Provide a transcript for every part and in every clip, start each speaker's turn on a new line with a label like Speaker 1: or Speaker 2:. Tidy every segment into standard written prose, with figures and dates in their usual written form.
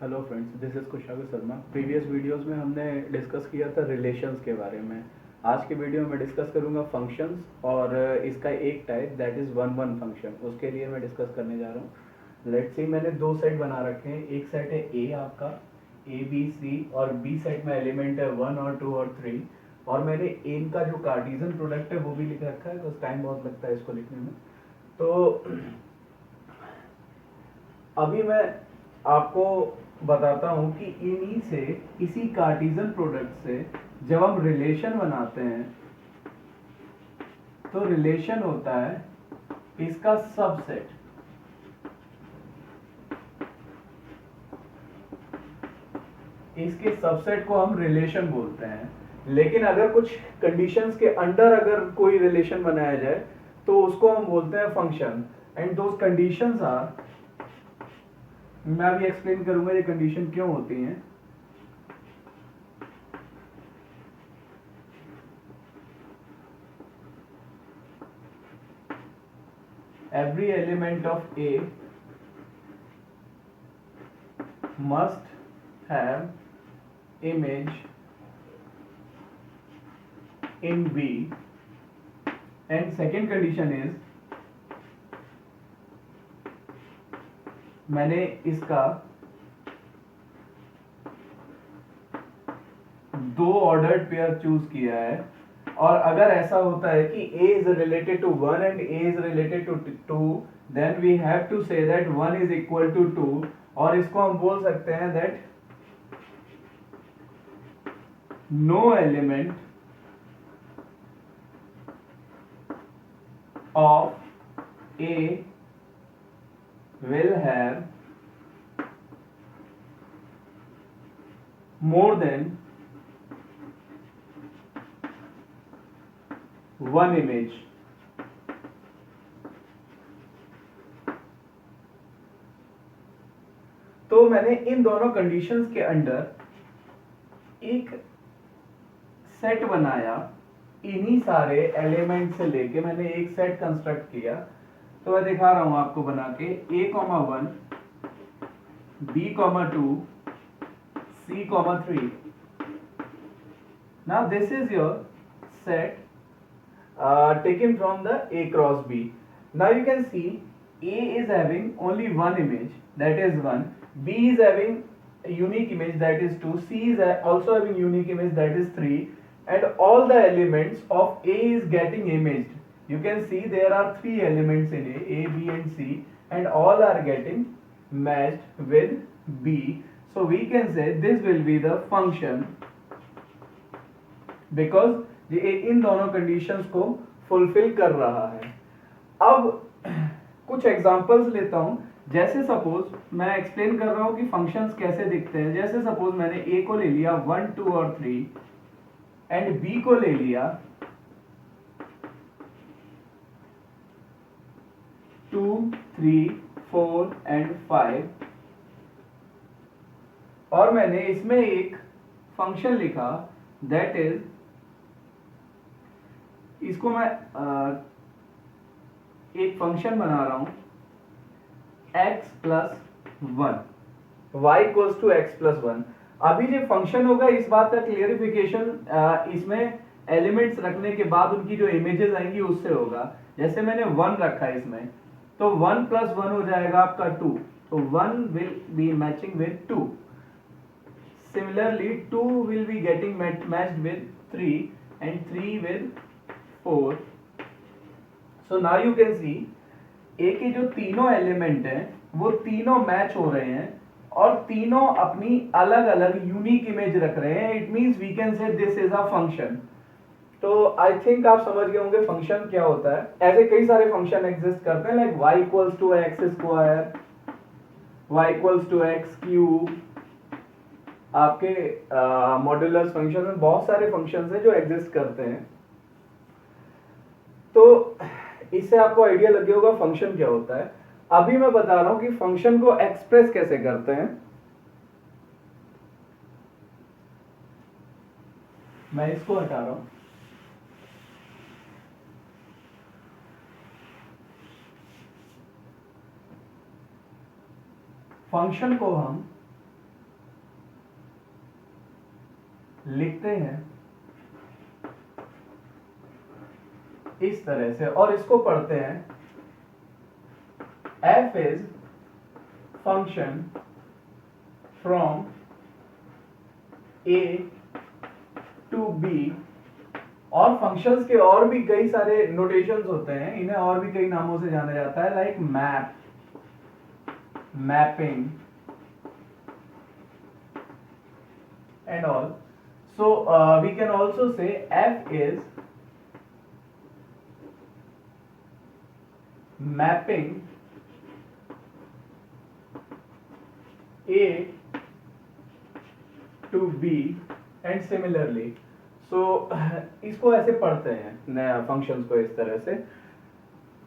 Speaker 1: Hello friends, this is Kushagra Sharma. Previous videos में हमने discuss किया था रिलेशंस के बारे में। आज के वीडियो में डिस्कस करूंगा फंक्शंस और इसका एक type that is one one function, उसके लिए मैं डिस्कस करने जा रहा हूँ। लेट्स सी, मैंने दो सेट बना रखे हैं। एक सेट है ए आपका, ए बी सी, और बी सेट में एलिमेंट है 1 और 2 और 3। और मैंने इनका जो कार्टीजन प्रोडक्ट है वो भी लिख रखा है, बस टाइम बहुत लगता है इसको लिखने में। तो अभी मैं आपको बताता हूं कि इन्हीं से, इसी कार्टीजन प्रोडक्ट से जब हम रिलेशन बनाते हैं तो रिलेशन होता है इसका सबसेट। इसके सबसेट को हम रिलेशन बोलते हैं। लेकिन अगर कुछ कंडीशंस के अंडर अगर कोई रिलेशन बनाया जाए तो उसको हम बोलते हैं function. And those conditions are, मैं अभी एक्सप्लेन करूंगा ये कंडीशन क्यों होती हैं। Every element of A must have image in B, and second condition is, मैंने इसका दो ऑर्डर्ड पेयर चूज किया है। और अगर ऐसा होता है कि A is related to 1 and A is related to 2, then we have to say that 1 is equal to 2, और इसको हम बोल सकते हैं that no element of A will have more than one image। तो मैंने इन दोनों कंडीशंस के अंडर एक सेट बनाया। इन्हीं सारे एलिमेंट से लेके मैंने एक सेट कंस्ट्रक्ट किया। तो मैं दिखा रहा हूं आपको बना के, A, 1, B, 2, C, 3। Now this is your set taken from the A cross B. Now you can see A is having only one image, that is 1. B is having a unique image, that is 2. C is also having unique image, that is 3. And all the elements of A is getting imaged. You can see there are 3 elements in A, B and C, and all are getting matched with B. So we can say this will be the function, because ये इन दोनों conditions को fulfil कर रहा है। अब कुछ examples लेता हूं। जैसे सपोज मैं एक्सप्लेन कर रहा हूं कि फंक्शंस कैसे दिखते हैं। जैसे सपोज मैंने ए को ले लिया 1, 2 और 3, एंड बी को ले लिया 2, 3, 4 एंड 5, और मैंने इसमें एक फंक्शन लिखा दैट इज, इसको मैं एक फंक्शन बना रहा हूं x plus 1, y equals to x plus 1। अभी जो फंक्शन होगा इस बात का क्लियरिफिकेशन इसमें एलिमेंट्स रखने के बाद उनकी जो इमेजेस आएंगी उससे होगा। जैसे मैंने 1 रखा है इसमें, तो 1 प्लस 1 हो जाएगा आपका 2, तो 1 will be matching with 2। Similarly, 2 will be getting matched with 3 and 3 with 4. So now you can see A के जो तीनों एलिमेंट हैं वो तीनों मैच हो रहे हैं और तीनों अपनी अलग अलग यूनिक इमेज रख रहे हैं। It means we can say this is a function. तो आई थिंक आप समझ गए होंगे फंक्शन क्या होता है। ऐसे कई सारे फंक्शन एग्जिस्ट करते हैं, like y equals to X square, y equals to X cube. आपके मॉड्यूलस फंक्शन में बहुत सारे फंक्शंस हैं जो एग्जिस्ट करते हैं। तो इससे आपको आइडिया लग गया होगा फंक्शन क्या होता है। अभी मैं बता रहा हूं कि फंक्शन को एक्सप्रेस कैसे करते हैं। मैं इसको हटा रहा हूं। फंक्शन को हम लिखते हैं इस तरह से और इसको पढ़ते हैं f is function from a to b। और फंक्शंस के और भी कई सारे नोटेशंस होते हैं, इन्हें और भी कई नामों से जाना जाता है, like map, mapping and all. So we can also say f is mapping a to b and similarly. So इसको ऐसे पढ़ते हैं फंक्शंस को इस तरह से।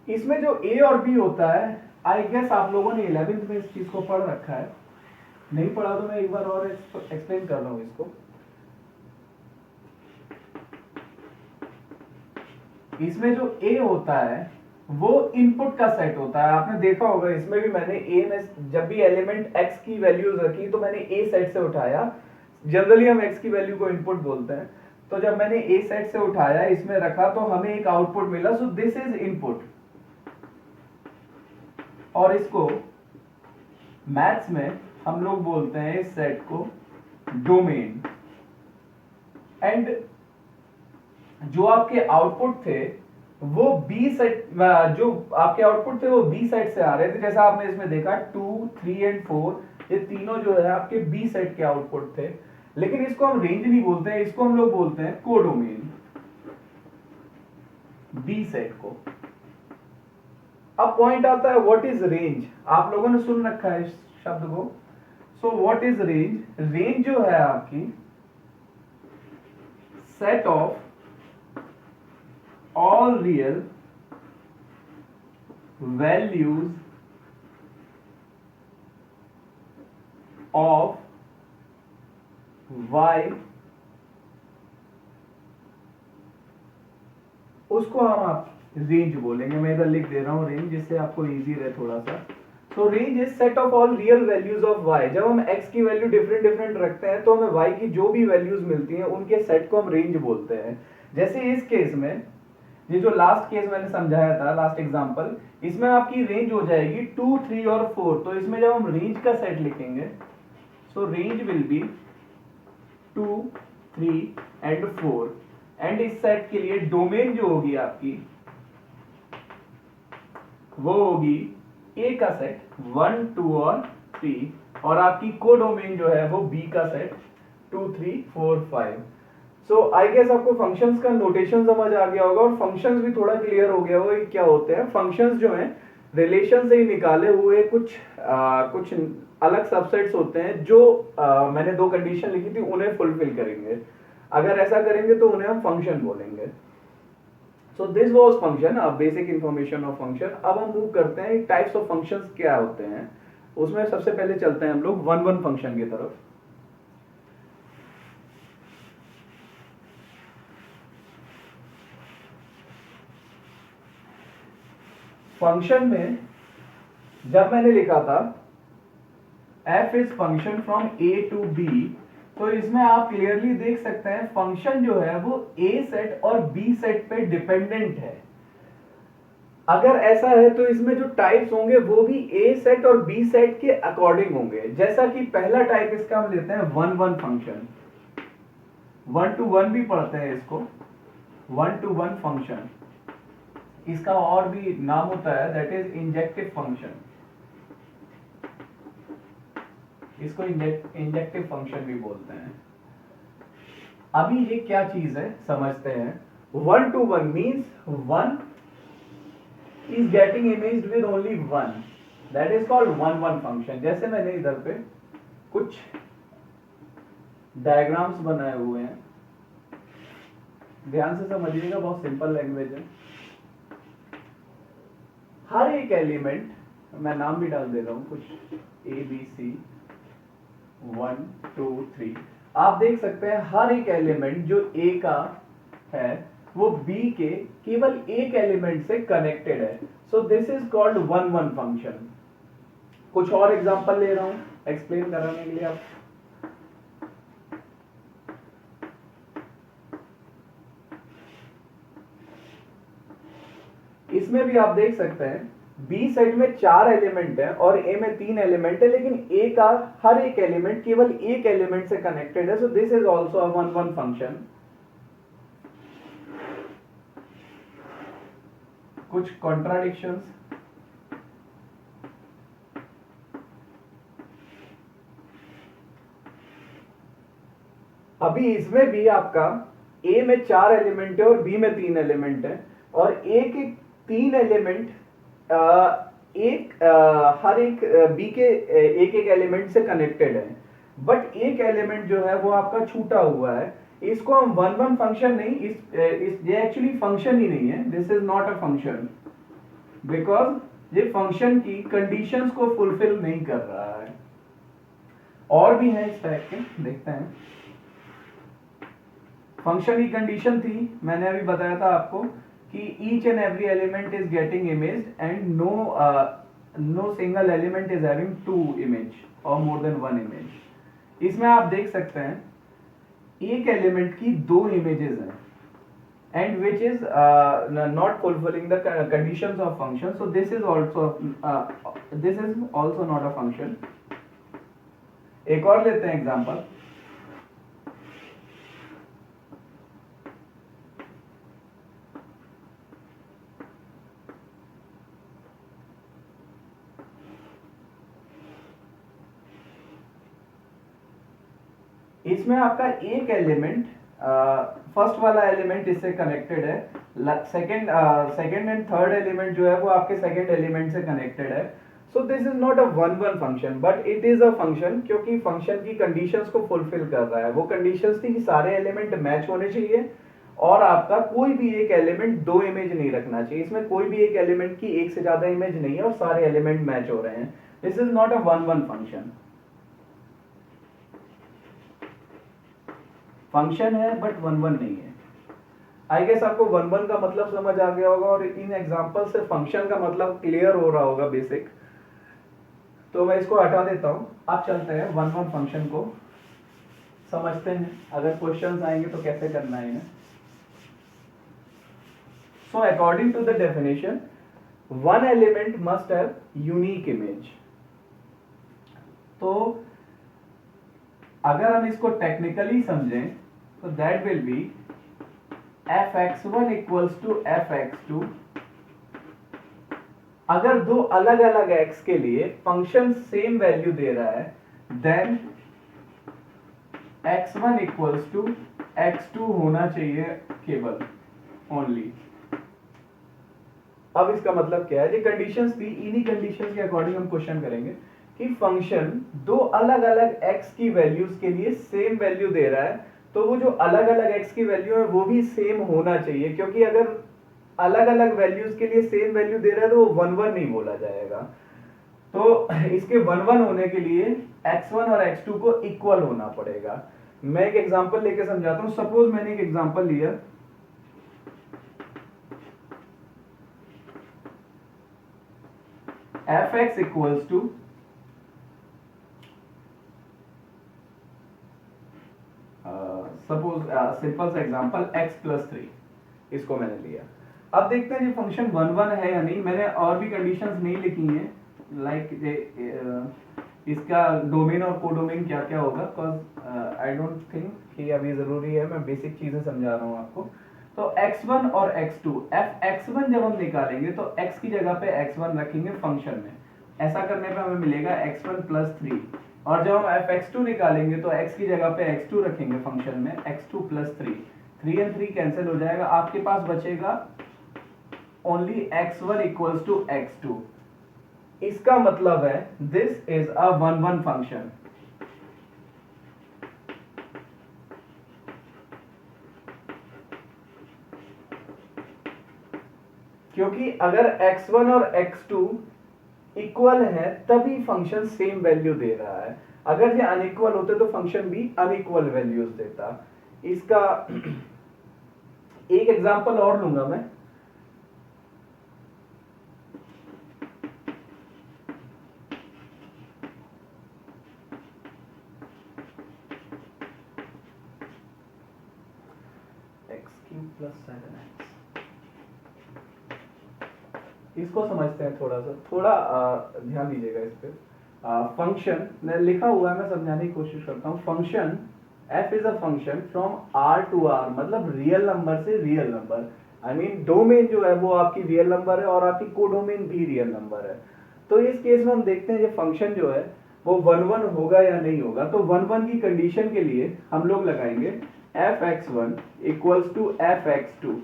Speaker 1: इसमें जो a और b होता है, आई गेस आप लोगों ने 11th में इस चीज को पढ़ रखा है, नहीं पढ़ा तो मैं एक बार और एक्सप्लेन कर रहा हूं इसको। इसमें जो a होता है वो इनपुट का सेट होता है। आपने देखा होगा इसमें भी मैंने a में जब भी एलिमेंट x की वैल्यूज रखी तो मैंने a सेट से उठाया। जनरली हम x की वैल्यू को इनपुट बोलते हैं, तो जब मैंने a सेट से उठाया इसमें रखा तो हमें एक आउटपुट मिला। सो दिस इज इनपुट, और इसको मैथ्स में हम लोग बोलते हैं इस सेट को डोमेन। एंड जो आपके आउटपुट थे वो बी सेट, जो आपके आउटपुट थे वो बी सेट से आ रहे थे। जैसा आपने इसमें देखा 2, 3 एंड 4 ये तीनों जो है आपके बी सेट के आउटपुट थे, लेकिन इसको हम रेंज नहीं बोलते हैं, इसको हम लोग बोलते हैं कोडोमेन, बी सेट को। अब पॉइंट आता है व्हाट इज रेंज। आप लोगों ने सुन रखा है इस शब्द को। So what is range? Range जो है आपकी set of all real values of y, उसको हम आप रेंज बोलेंगे। मैं इधर लिख दे रहा हूं रेंज, जिससे आपको इजी रहे थोड़ा सा। सो range is set of all real values of y। जब हम x की वैल्यू डिफरेंट डिफरेंट रखते हैं तो हमें y की जो भी वैल्यूज मिलती हैं उनके सेट को हम रेंज बोलते हैं। जैसे इस केस में, ये जो लास्ट केस मैंने समझाया था, लास्ट एग्जांपल, इसमें आपकी रेंज हो जाएगी 2, 3 और 4। तो इसमें जब हम रेंज का सेट लिखेंगे, सो range will be 2, 3 and 4। And इस सेट के लिए डोमेन जो होगी आपकी वो होगी ए का सेट 1, 2 और 3, और आपकी कोडोमेन जो है वो बी का सेट 2, 3, 4, 5। सो आई गेस आपको फंक्शंस का नोटेशन समझ आ गया होगा और फंक्शंस भी थोड़ा क्लियर हो गया होगा कि क्या होते हैं। फंक्शंस जो हैं रिलेशन से ही निकाले हुए कुछ अलग सबसेट्स होते हैं जो मैंने 2 कंडीशन लिखी थी उन्हें फुलफिल करेंगे। अगर ऐसा करेंगे तो उन्हें हम फंक्शन बोलेंगे। So this was function, basic information of function. अब हम मूव करते हैं टाइप्स ऑफ फंक्शंस क्या होते हैं। उसमें सबसे पहले चलते हैं हम लोग 1-1 फंक्शन की तरफ। फंक्शन में जब मैंने लिखा था f is function from a to b, तो इसमें आप क्लियरली देख सकते हैं फंक्शन जो है वो a सेट और b सेट पे डिपेंडेंट है। अगर ऐसा है तो इसमें जो टाइप्स होंगे वो भी a सेट और b सेट के अकॉर्डिंग होंगे। जैसा कि पहला टाइप इसका हम लेते हैं 1-1 फंक्शन, 1-to-1 भी पढ़ते हैं इसको, 1-to-1 फंक्शन। इसका और भी नाम होता है, दैट इज इंजेक्टिव फंक्शन। इसको इंजेक्टिव फंक्शन भी बोलते हैं। अभी ये क्या चीज है समझते हैं। 1-to-1 means 1 is getting imaged with only 1, that is called 1-1 function. जैसे मैंने इधर पे कुछ डायग्राम्स बनाए हुए हैं, ध्यान से समझिएगा, बहुत सिंपल लैंग्वेज है। हर एक एलिमेंट, मैं नाम भी डाल दे रहा हूं कुछ ABC 1, 2, 3। आप देख सकते हैं हर एक एलिमेंट जो A का है वो B के केवल एक एलिमेंट से कनेक्टेड है। सो दिस इज कॉल्ड 1-1 फंक्शन। कुछ और एग्जांपल ले रहा हूं एक्सप्लेन कराने के लिए। आप इसमें भी आप देख सकते हैं बी सेट में 4 एलिमेंट है और ए में 3 एलिमेंट है, लेकिन ए का हर एक एलिमेंट केवल एक एलिमेंट से कनेक्टेड है, सो this is also a one one function. कुछ कॉन्ट्राडिक्शंस, अभी इसमें भी आपका ए में 4 एलिमेंट है और बी में 3 एलिमेंट है, और ए के 3 एलिमेंट हर एक बी के एक एक एलिमेंट से कनेक्टेड है, बट एक एलिमेंट जो है वो आपका छूटा हुआ है। इसको हम वन वन फंक्शन नहीं, ये एक्चुअली फंक्शन ही नहीं है, this is not a function, because ये फंक्शन की कंडीशंस को फुलफिल नहीं कर रहा है। और भी है इस टाइप के, देखते हैं। फंक्शन की कंडीशन थी, मैंने अभी बताया था आपको कि each and every element is getting image and no single element is having 2 image और मोर देन 1 इमेज। इसमें आप देख सकते हैं एक एलिमेंट की 2 इमेजेस हैं and which is not fulfilling the conditions of function, so this is also not a function। एक और लेते हैं एग्जांपल। इसमें आपका एक एलिमेंट, फर्स्ट वाला एलिमेंट इससे कनेक्टेड है, सेकंड एंड थर्ड एलिमेंट जो है वो आपके सेकंड एलिमेंट से कनेक्टेड है, सो this is not a one one function but it is a function, क्योंकि फंक्शन की कंडीशंस को फुलफिल कर रहा है। वो कंडीशंस थी कि सारे एलिमेंट मैच होने चाहिए और आपका कोई भी एक एलिमेंट 2 इमेज नहीं रखना चाहिए। इसमें कोई भी एक एलिमेंट की एक से ज्यादा इमेज नहीं है और सारे एलिमेंट मैच हो रहे हैं, this is not a one one function. Function है बट वन वन नहीं है। आई गेस आपको वन वन का मतलब समझ आ गया होगा और इन एग्जांपल से फंक्शन का मतलब क्लियर हो रहा होगा बेसिक। तो मैं इसको हटा देता हूं, अब चलते हैं वन वन फंक्शन को समझते हैं, अगर क्वेश्चंस आएंगे तो कैसे करना है इन्हें। So according to the definition one element must have unique image. तो अगर हम इसको टेक्निकली समझें तो that will be fx1 equals to fx2। अगर दो अलग अलग x के लिए फंक्शन सेम वैल्यू दे रहा है then x1 equals to x2 होना चाहिए केवल, ओनली। अब इसका मतलब क्या है, ये कंडीशंस थी, इन्हीं कंडीशंस के अकॉर्डिंग हम क्वेश्चन करेंगे कि फंक्शन दो अलग अलग x की वैल्यूज के लिए सेम वैल्यू दे रहा है, तो वो जो अलग अलग x की वैल्यू है वो भी सेम होना चाहिए, क्योंकि अगर अलग अलग वैल्यूज के लिए सेम वैल्यू दे रहा है तो वो वन वन नहीं बोला जाएगा। तो इसके वन वन होने के लिए x1 और x2 को इक्वल होना पड़ेगा। मैं एक एग्जांपल लेके समझाता हूं। सपोज मैंने एक एग्जांपल लिया, fx equals to suppose simple सा एग्जांपल x प्लस 3, इसको मैंने लिया। अब देखते हैं ये फंक्शन वन वन है या नहीं। मैंने और भी कंडीशंस नहीं लिखी हैं, लाइक इसका डोमेन और कोडोमेन क्या क्या होगा, बिकॉज आई डोंट थिंक कि अभी जरूरी है, मैं बेसिक चीजें समझा रहा हूँ आपको। तो x1 और x2, x1 जब हम निकालेंगे तो x की जगह पे x1 रखेंगे फंक्शन में, ऐसा करने पे हमें मिलेगा x1 प्लस 3, और जब हम fx2 निकालेंगे तो x की जगह पे x2 रखेंगे फंक्शन में, x2 प्लस 3, 3 एंड 3 कैंसिल हो जाएगा, आपके पास बचेगा only x1 equals to x2। इसका मतलब है this is a one one function. क्योंकि अगर x1 और x2 इक्वल है तभी फंक्शन सेम वैल्यू दे रहा है, अगर ये अनइक्वल होते तो फंक्शन भी अनइक्वल वैल्यूज देता। इसका एक एग्जांपल और लूंगा मैं। x³ + 7x, इसको समझते हैं थोड़ा सा, थोड़ा ध्यान दीजिएगा इस पे। फंक्शन लिखा हुआ है, मैं समझाने की कोशिश करता हूँ। Function f is a function from r to r, मतलब रियल नंबर से real number. I mean domain जो है वो आपकी रियल नंबर है और आपकी कोडोमेन भी रियल नंबर है। तो इस केस में हम देखते हैं ये फंक्शन जो है वो 1 1 होगा या नहीं होगा। तो 1 1 की कंडीशन के लिए हम लोग लगाएंगे f(x1) इक्वल्स टू f(x2)।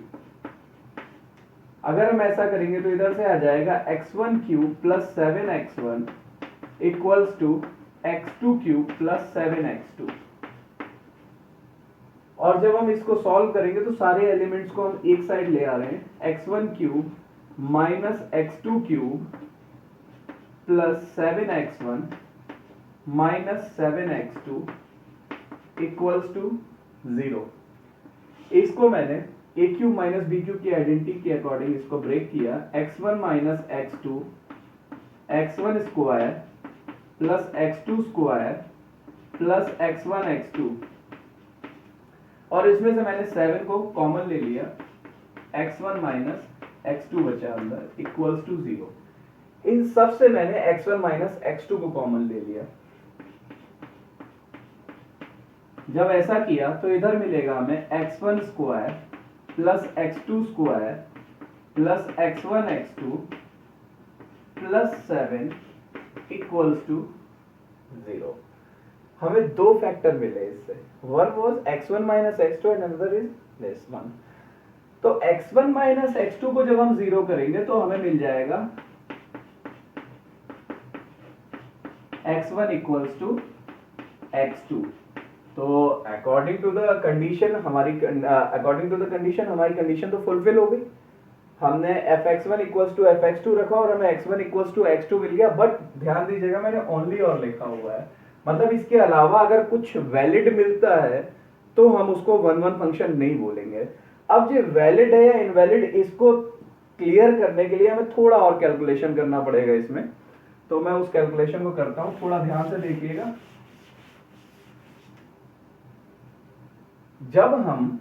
Speaker 1: अगर हम ऐसा करेंगे तो इधर से आ जाएगा x1 cube plus 7x1 equals to x2 cube plus 7x2। और जब हम इसको सॉल्व करेंगे तो सारे एलिमेंट्स को हम एक साइड ले आ रहे हैं। x1 cube minus x2 cube plus 7x1 minus 7x2 equals to 0। इसको मैंने A cube minus B cube की आइडेंटिटी के अकॉर्डिंग इसको ब्रेक किया। x1 minus x2 x1 square plus x2 square plus x1 x2, और इसमें से मैंने 7 को कॉमन ले लिया। x1 माइनस x2 बचा अंदर इक्वल्स टू 0। इन सब से मैंने x1 माइनस x2 को कॉमन ले लिया। जब ऐसा किया तो इधर मिलेगा हमें x1 square plus x2 square plus x1 x2 plus 7 equals to 0। हमें दो फैक्टर मिले इससे, one was x1 minus x2 and another is this one. तो x1 माइनस x2 को जब हम 0 करेंगे तो हमें मिल जाएगा x1 इक्वल्स टू x2। तो अकॉर्डिंग टू द कंडीशन हमारी कंडीशन तो फुलफिल हो गई। हमने fx1 इक्वल्स टू fx2 रखा और हमें x1 इक्वल्स टू x2 मिल गया। बट ध्यान दीजिएगा मैंने ओनली और लिखा हुआ है, मतलब इसके अलावा अगर कुछ वैलिड मिलता है तो हम उसको 1 1 फंक्शन नहीं बोलेंगे। अब ये वैलिड है या इनवैलिड, इसको क्लियर करने के लिए हमें थोड़ा और कैलकुलेशन करना पड़ेगा इसमें। तो मैं उस कैलकुलेशन को करता हूं, थोड़ा ध्यान से देखिएगा। जब हम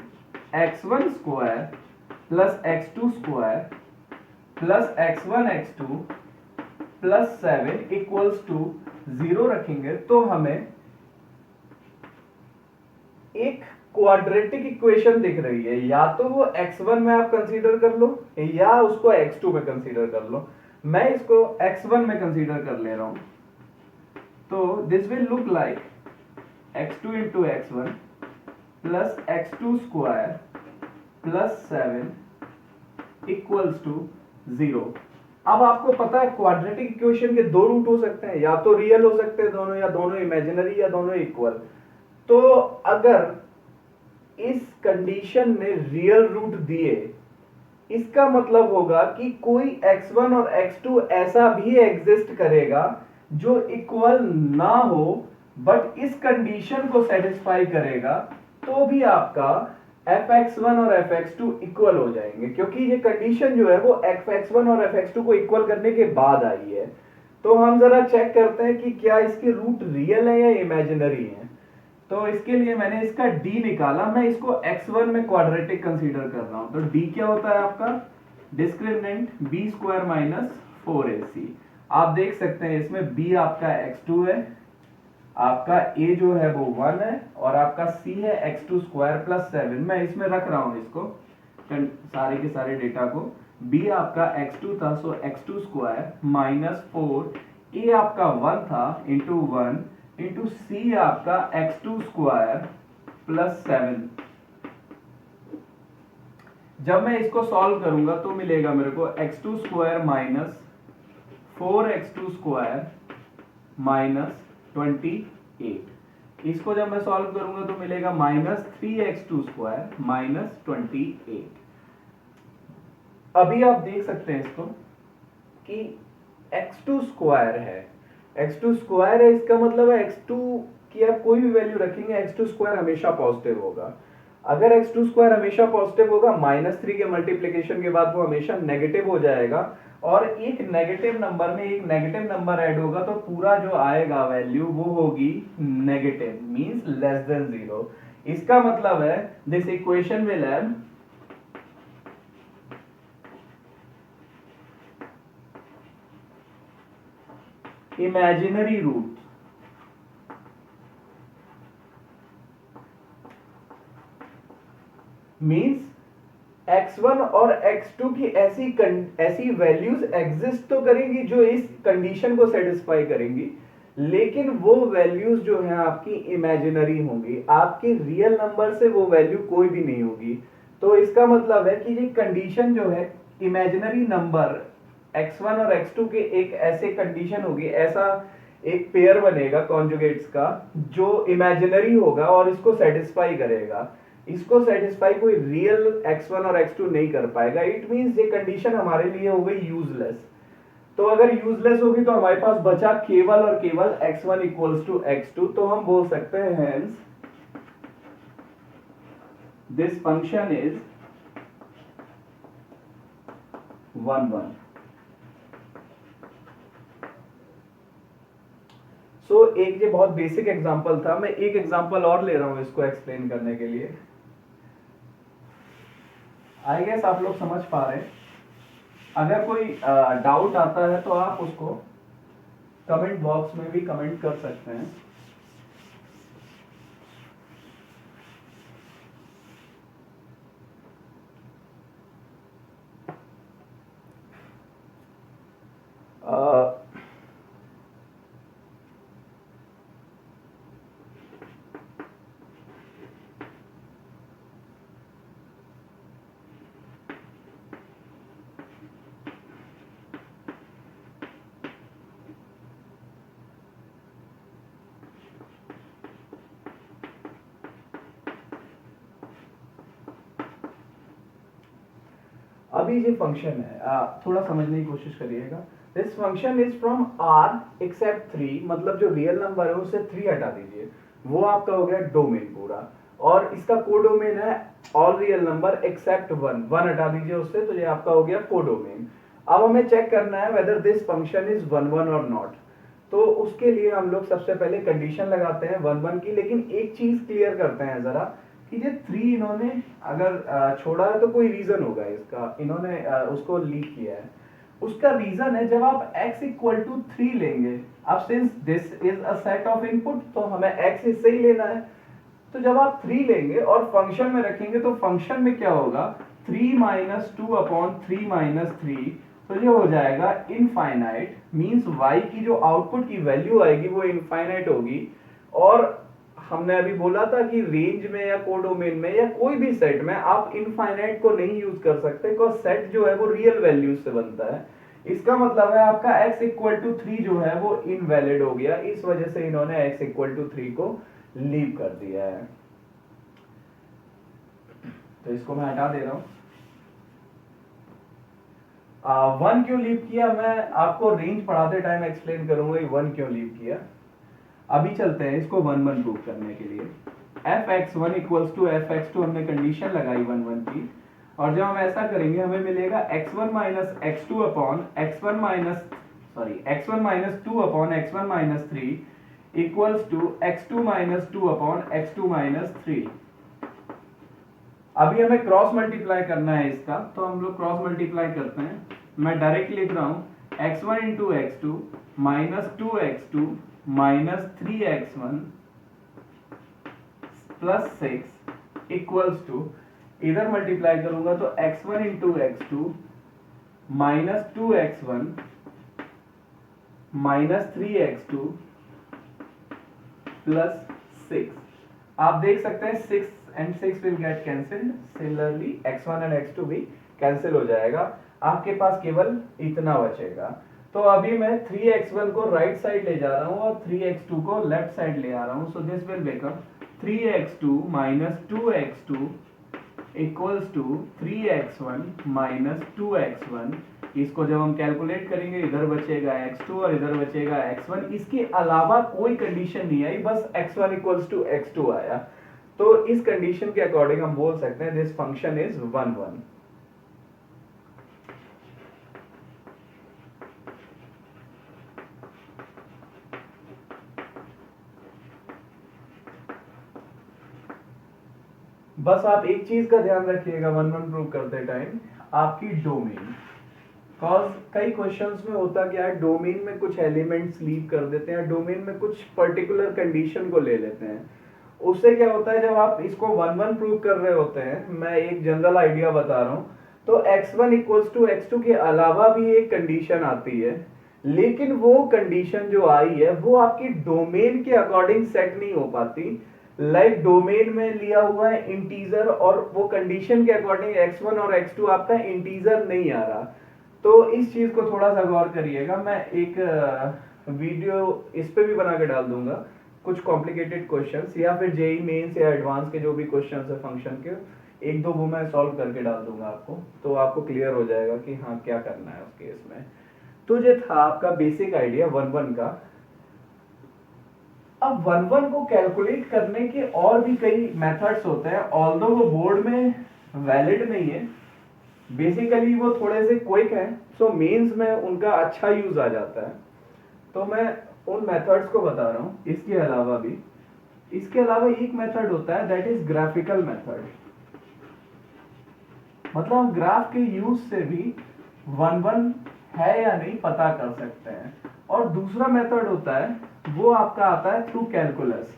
Speaker 1: x1 square plus x2 square plus x1 x2 plus 7 equals to 0 रखेंगे तो हमें एक क्वाड्रेटिक इक्वेशन दिख रही है। या तो वो x1 में आप कंसीडर कर लो या उसको x2 में कंसीडर कर लो। मैं इसको x1 में कंसीडर कर ले रहा हूं। तो this will look like x2 into x1 plus x2 square plus 7 equals to 0। अब आपको पता है क्वाड्रेटिक इक्वेशन के दो रूट हो सकते हैं, या तो रियल हो सकते हैं दोनों, या दोनों इमेजिनरी, या दोनों इक्वल। तो अगर इस कंडीशन में रियल रूट दिए, इसका मतलब होगा कि कोई x1 और x2 ऐसा भी एग्जिस्ट करेगा जो इक्वल ना हो बट इस कंडीशन को सेटिस्फाई करेगा, तो भी आपका fx1 और fx2 इक्वल हो जाएंगे, क्योंकि ये कंडीशन जो है वो fx1 और fx2 को इक्वल करने के बाद आई है। तो हम जरा चेक करते हैं कि क्या इसके रूट रियल है या इमेजिनरी है। तो इसके लिए मैंने इसका d निकाला। मैं इसको x1 में क्वाड्रेटिक कंसीडर कर रहा हूं। तो d क्या होता है आपका discriminant b square minus 4ac। आप देख सकते हैं इसमें b आपका x2 है, आपका a जो है वो 1 है, और आपका c है x2 स्क्वायर प्लस 7। मैं इसमें रख रहा हूं इसको सारे के सारे डेटा को। b आपका x2 था, सो x2 स्क्वायर माइनस 4, a आपका 1 था इंटू 1 इंटू सी आपका x2 स्क्वायर प्लस 7। जब मैं इसको सॉल्व करूंगा तो मिलेगा मेरे को x2 square minus 4x2 square minus 28। इसको जब मैं सॉल्व करूंगा तो मिलेगा माइनस 3x2 स्क्वायर माइनस 28। अभी आप देख सकते हैं इसको कि x2 स्क्वायर है, x2 स्क्वायर है, इसका मतलब है x2 की आप कोई भी वैल्यू रखेंगे x2 स्क्वायर हमेशा पॉजिटिव होगा। अगर x2 स्क्वायर हमेशा पॉजिटिव होगा, -3 के मल्टीप्लिकेशन के बाद वो हमेशा नेगेटिव हो जाएगा, और एक नेगेटिव नंबर में एक नेगेटिव नंबर ऐड होगा तो पूरा जो आएगा वैल्यू वो होगी नेगेटिव, मींस लेस देन 0। इसका मतलब है this equation will have imaginary root means x1 और x2 की ऐसी वैल्यूज एग्जिस्ट तो करेंगी जो इस कंडीशन को सेटिस्फाई करेंगी, लेकिन वो वैल्यूज जो है आपकी इमेजिनरी होंगी, आपके रियल नंबर से वो वैल्यू कोई भी नहीं होगी। तो इसका मतलब है कि ये कंडीशन जो है इमेजिनरी नंबर x1 और x2 के एक ऐसे कंडीशन होगी, ऐसा एक पेयर बनेगा कॉन्जुगेट्स का जो इमेजिनरी होगा और इसको सेटिस्फाई करेगा। इसको सेटिस्फाई कोई रियल x1 और x2 नहीं कर पाएगा। इट मींस ये कंडीशन हमारे लिए हो गई यूजलेस। तो अगर यूजलेस होगी तो हमारे पास बचा केवल और केवल x1 इक्वल्स टू x2। तो हम बोल सकते हैं हेंस दिस फंक्शन इज 1 1। सो एक ये बहुत बेसिक एग्जांपल था, मैं एक एग्जांपल और ले रहा हूं इसको एक्सप्लेन करने के लिए। आई गेस आप लोग समझ पा रहे हैं। अगर कोई डाउट आता है तो आप उसको कमेंट बॉक्स में भी कमेंट कर सकते हैं। अभी ये फंक्शन है, थोड़ा समझने की कोशिश करिएगा। This function is from r except 3, मतलब जो रियल नंबर है उससे 3 हटा दीजिए, वो आपका हो गया डोमेन पूरा। और इसका कोडोमेन है ऑल रियल नंबर एक्सेप्ट 1, 1 हटा दीजिए उससे, तो ये आपका हो गया कोडोमेन। अब हमें चेक करना है वेदर दिस फंक्शन इज 1 1 और नॉट। तो उसके लिए हम लोग सबसे पहले कंडीशन लगाते हैं 1 1 की, लेकिन एक चीज क्लियर करते हैं जरा कि ये 3 इन्होंने अगर छोड़ा है तो कोई रीजन होगा इसका, इन्होंने उसको लीक किया है। उसका रीजन है जब आप x इक्वल टू 3 लेंगे, अब since this is a set of input तो हमें x इससे ही लेना है। तो जब आप 3 लेंगे और फंक्शन में रखेंगे तो फंक्शन में क्या होगा, 3 माइनस 2 अपॉन 3 माइनस 3, तो ये हो जाएगा इनफाइनाइट। मींस y की जो आउटपुट की वैल्यू आएगी वो इनफाइनाइट होगी। और हमने अभी बोला था कि रेंज में या कोडोमेन में या कोई भी सेट में आप इनफाइनाइट को नहीं यूज कर सकते, बिकॉज सेट जो है वो रियल वैल्यूज से बनता है। इसका मतलब है आपका x इक्वल टू 3 जो है वो इनवैलिड हो गया, इस वजह से इन्होंने x इक्वल टू 3 को लीव कर दिया है। तो इसको मैं हटा दे रहा हूं। 1 क्यों लीव किया मैं आपको रेंज पढ़ाते टाइम एक्सप्लेन करूंगा, 1 क्यों लीव किया। अभी चलते हैं इसको 1 1 प्रूव करने के लिए। fx1 इक्वल्स टू fx2 हमने कंडीशन लगाई 1 1 की, और जब हम ऐसा करेंगे हमें मिलेगा x1 minus x2 upon x1 minus 2 upon x1 minus 3 equals to x2 minus 2 upon x2 minus 3। अभी हमें क्रॉस मल्टीप्लाई करना है इसका, तो हम लोग क्रॉस मल्टीप्लाई करते हैं। मैं डायरेक्ट लिख रहा हूं x1 into x2 minus 2x2 minus 3x1 plus 6 equals to, इधर मल्टीप्लाई करूंगा तो x1 into x2 minus 2x1 minus 3x2 plus 6। आप देख सकते हैं 6 and 6 will get cancelled, similarly x1 and x2 भी कैंसिल हो जाएगा, आपके पास केवल इतना बचेगा। तो अभी मैं 3x1 को राइट साइड ले जा रहा हूं और 3x2 को लेफ्ट साइड ले आ रहा हूं। So this will become 3x2 minus 2x2 equals to 3x1 minus 2x1। इसको जब हम कैलकुलेट करेंगे इधर बचेगा x2 और इधर बचेगा x1। इसके अलावा कोई कंडीशन नहीं आई, बस x1 इक्वल्स टू x2 आया। तो इस कंडीशन के अकॉर्डिंग हम बोल सकते हैं दिस फंक्शन इज 1 1। बस आप एक चीज का ध्यान रखिएगा 1 1 प्रूव करते टाइम, आपकी डोमेन कॉज कई क्वेश्चंस में होता क्या है, डोमेन में कुछ एलिमेंट्स लीव कर देते हैं, डोमेन में कुछ पर्टिकुलर कंडीशन को ले लेते हैं। उससे क्या होता है, जब आप इसको वन वन प्रूव कर रहे होते हैं, मैं एक जनरल आइडिया बता रहा हूँ, तो x1 इक्वल्स टू x2 के अलावा भी एक कंडीशन आती है, लेकिन वो कंडीशन जो आई है वो आपकी डोमेन के अकॉर्डिंग सेट नहीं हो पाती। लाइक डोमेन में लिया हुआ है इंटीजर और वो कंडीशन के अकॉर्डिंग x1 और x2 आपका इंटीजर नहीं आ रहा। तो इस चीज को थोड़ा सा गौर करिएगा। मैं एक वीडियो इस पे भी बना के डाल दूंगा, कुछ कॉम्प्लिकेटेड क्वेश्चंस या फिर जेई मेंस या एडवांस के जो भी क्वेश्चंस है फंक्शन के, एक दो वो मैं सॉल्व करके डाल दूंगा आपको, तो आपको क्लियर हो जाएगा कि हाँ क्या करना है उस केस में। तो ये था आपका बेसिक आइडिया वन वन का। अब वन वन को कैलकुलेट करने के और भी कई मेथड्स होते हैं, ऑल्दो वो बोर्ड में वैलिड नहीं है, बेसिकली वो थोड़े से क्विक हैं, सो मेंस में उनका अच्छा यूज आ जाता है। तो मैं उन मेथड्स को बता रहा हूँ। इसके अलावा एक मेथड होता है दैट इज ग्राफिकल मेथड। मतलब हम ग्राफ के यूज से भी वन वन है या नहीं पता कर सकते हैं। और दूसरा मेथड होता है वो आपका आता है थ्रू कैलकुलस।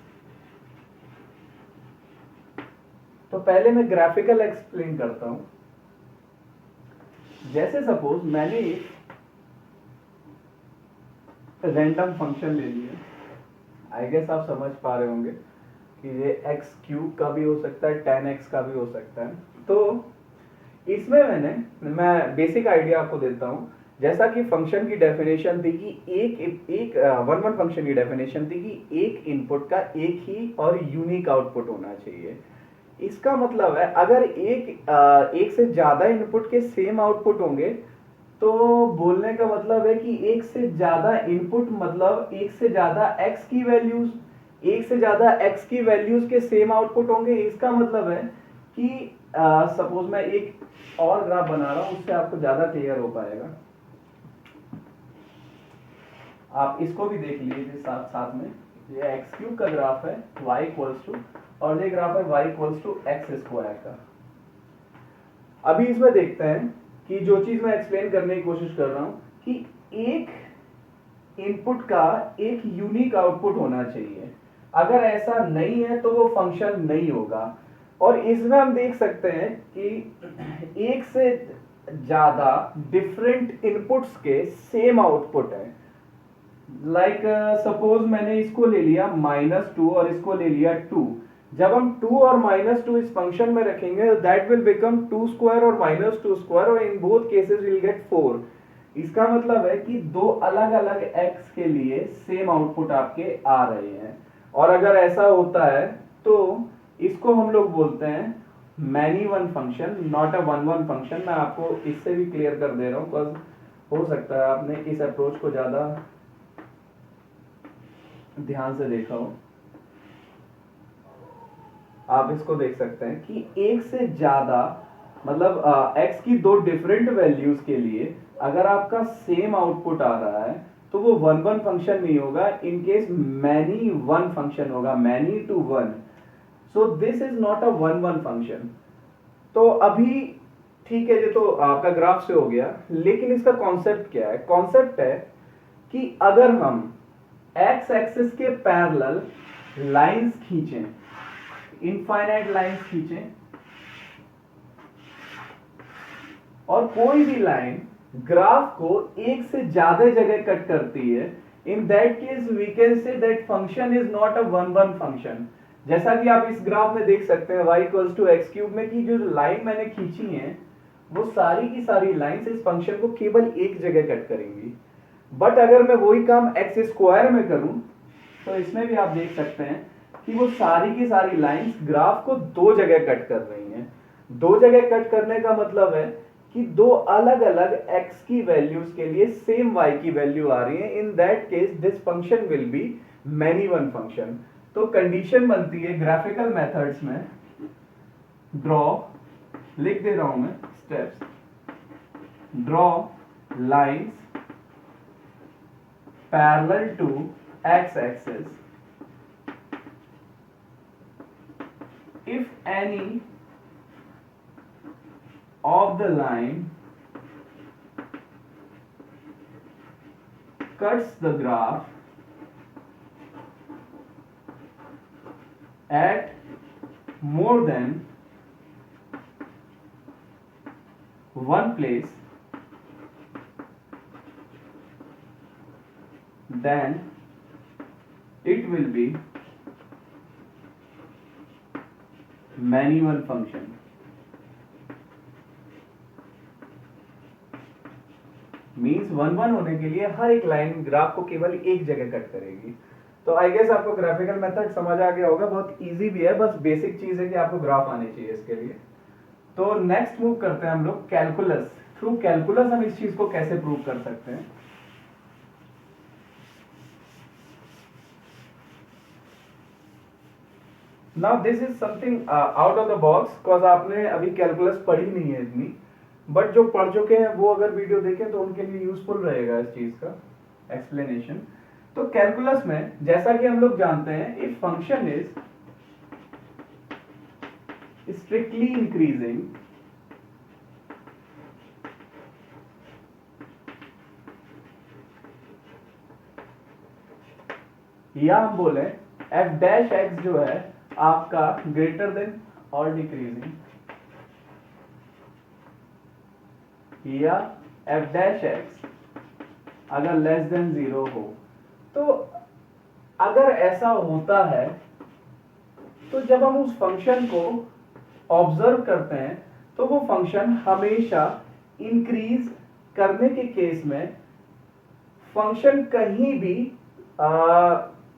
Speaker 1: तो पहले मैं ग्राफिकल एक्सप्लेन करता हूं। जैसे सपोज मैंने एक रैंडम फंक्शन ले लिया, आई गेस आप समझ पा रहे होंगे कि ये एक्स क्यूब का भी हो सकता है, 10x का भी हो सकता है। तो इसमें मैं बेसिक आइडिया आपको देता हूं। जैसा कि फंक्शन की डेफिनेशन थी कि एक वन वन फंक्शन की डेफिनेशन थी कि एक इनपुट का एक ही और यूनिक आउटपुट होना चाहिए। इसका मतलब है अगर एक से ज्यादा इनपुट के सेम आउटपुट होंगे, तो बोलने का मतलब है कि एक से ज्यादा इनपुट मतलब एक से ज्यादा x की वैल्यूज, एक से ज्यादा x की वैल्यूज के सेम आउटपुट होंगे। इसका मतलब है कि सपोज मैं एक और ग्राफ बना रहा हूं, उससे आपको ज्यादा क्लियर हो पाएगा। आप इसको भी देख लीजिए साथ साथ में। ये एक्स क्यूब का ग्राफ है y इक्वल्स टू, और ये ग्राफ है y equals to X square का। अभी इसमें देखते हैं कि जो चीज मैं एक्सप्लेन करने की कोशिश कर रहा हूं कि एक इनपुट का एक यूनिक आउटपुट होना चाहिए। अगर ऐसा नहीं है तो वो फंक्शन नहीं होगा। और इसमें हम देख सकते हैं कि एक से ज्यादा डिफरेंट इनपुट्स के सेम आउटपुट है। लाइक सपोज मैंने इसको ले लिया -2 और इसको ले लिया 2। जब हम 2 और -2 इस फंक्शन में रखेंगे, दैट विल बिकम 2 स्क्वायर और -2 स्क्वायर, और in both cases will get 4। इसका मतलब है कि दो अलग अलग x के लिए सेम आउटपुट आपके आ रहे हैं। और अगर ऐसा होता है तो इसको हम लोग बोलते हैं many one function, not a one one function. मैं आपको इससे भी क्लियर कर दे रहा हूँ, बिकॉज हो सकता है आपने इस अप्रोच को ज्यादा ध्यान से देखा हो। आप इसको देख सकते हैं कि एक से ज्यादा मतलब x की दो डिफरेंट वैल्यूज के लिए अगर आपका सेम आउटपुट आ रहा है तो वो वन वन फंक्शन नहीं होगा, in case many one function होगा, many to one. So this is not a one one function. तो अभी ठीक है, ये तो आपका ग्राफ से हो गया, लेकिन इसका कॉन्सेप्ट क्या है? कॉन्सेप्ट है कि अगर हम एक्स एक्सिस के पैरेलल लाइंस खींचें, इनफाइनाइट लाइंस खींचें, और कोई भी लाइन ग्राफ को एक से ज्यादा जगह कट करती है, in that case we can say that function is not a one one function. जैसा कि आप इस ग्राफ में देख सकते हैं y equals to X cube में कि जो लाइन मैंने खींची है वो सारी की सारी लाइंस इस फंक्शन को केवल एक जगह कट करेंगी। बट अगर मैं वही काम एक्स स्क्वायर में करूं तो इसमें भी आप देख सकते हैं कि वो सारी की सारी लाइंस ग्राफ को दो जगह कट कर रही हैं। दो जगह कट करने का मतलब है कि दो अलग अलग x की वैल्यूज के लिए सेम y की वैल्यू आ रही है। In that case this function will be many one function. तो कंडीशन बनती है ग्राफिकल मेथड्स में, ड्रॉ, लिख दे रहा हूं मैं steps, draw lines parallel to x axis if any of the line cuts the graph at more than one place, then it will be manual function. Means one one होने के लिए हर एक line graph को केवल एक जगह cut करेगी। तो आई गेस आपको ग्राफिकल मेथड समझ आ गया होगा, बहुत इजी भी है, बस बेसिक चीज है कि आपको ग्राफ आने चाहिए इसके लिए। तो नेक्स्ट मूव करते हैं हम लोग कैलकुलस। थ्रू कैलकुलस हम इस चीज को कैसे प्रूव कर सकते हैं। Now this is something out of the box, because आपने अभी कैलकुलस पढ़ी नहीं है इतनी, बट जो पढ़ चुके हैं वो अगर वीडियो देखें तो उनके लिए यूजफुल रहेगा इस चीज का एक्सप्लेनेशन। तो कैलकुलस में जैसा कि हम लोग जानते हैं, if function is strictly increasing या हम बोले एफ डैश एक्स जो है आपका ग्रेटर देन और डिक्रीजिंग, या एफ डैश एक्स अगर लेस देन 0 हो, तो अगर ऐसा होता है तो जब हम उस फंक्शन को ऑब्जर्व करते हैं तो वो फंक्शन हमेशा इंक्रीज करने के केस में फंक्शन कहीं भी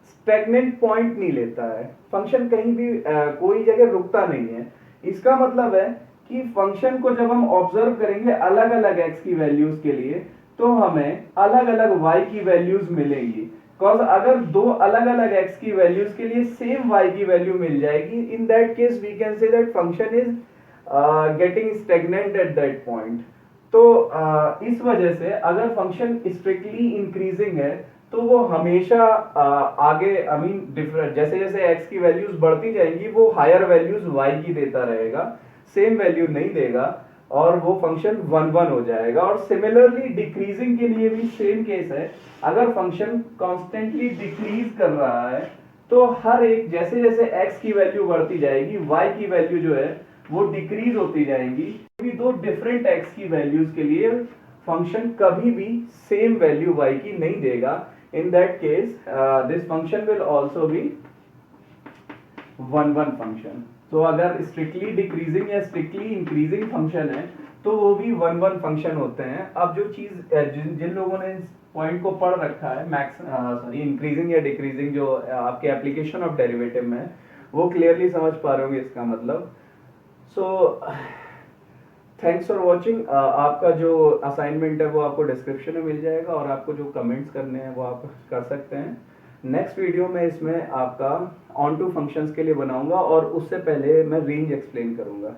Speaker 1: स्टैग्नेंट पॉइंट नहीं लेता है, फंक्शन कहीं भी कोई जगह रुकता नहीं है। इसका मतलब है कि फंक्शन को जब हम ऑब्जर्व करेंगे अलग अलग एक्स की वैल्यूज के लिए तो हमें अलग अलग वाई की वैल्यूज मिलेंगी। बिकॉज अगर दो अलग अलग एक्स की वैल्यूज के लिए सेम वाई की वैल्यू मिल जाएगी, in that case we can say that function is getting stagnant at that point. तो इस वजह से अगर फंक्शन स्ट्रिक्टली इंक्रीजिंग है तो वो हमेशा आगे आई मीन डिफरेंट जैसे जैसे एक्स की वैल्यूज बढ़ती जाएंगी वो हायर वैल्यूज वाई की देता रहेगा, सेम वैल्यू नहीं देगा और वो फंक्शन वन वन हो जाएगा। और सिमिलरली डिक्रीजिंग के लिए भी सेम केस है, अगर फंक्शन कॉन्स्टेंटली डिक्रीज कर रहा है तो हर एक जैसे जैसे x की वैल्यू बढ़ती जाएगी y की वैल्यू जो है वो डिक्रीज होती जाएंगी। दो डिफरेंट x की वैल्यूज के लिए फंक्शन कभी भी सेम वैल्यू y की नहीं देगा। इन that case this function will also be one one function. तो अगर स्ट्रिक्टली डिक्रीजिंग या स्ट्रिक्टली इंक्रीजिंग फंक्शन है तो वो भी वन वन फंक्शन होते हैं। अब जो चीज जिन लोगों ने इस पॉइंट को पढ़ रखा है सॉरी इंक्रीजिंग या डिक्रीजिंग जो आपके एप्लीकेशन ऑफ डेरिवेटिव में वो क्लियरली समझ पा रहे होंगे इसका मतलब। So thanks for watching. आपका जो असाइनमेंट है वो आपको डिस्क्रिप्शन में मिल जाएगा और आपको जो कमेंट्स करने हैं वो आप कर सकते हैं। नेक्स्ट वीडियो में इसमें आपका ऑन टू फंक्शंस के लिए बनाऊंगा और उससे पहले मैं रेंज एक्सप्लेन करूंगा।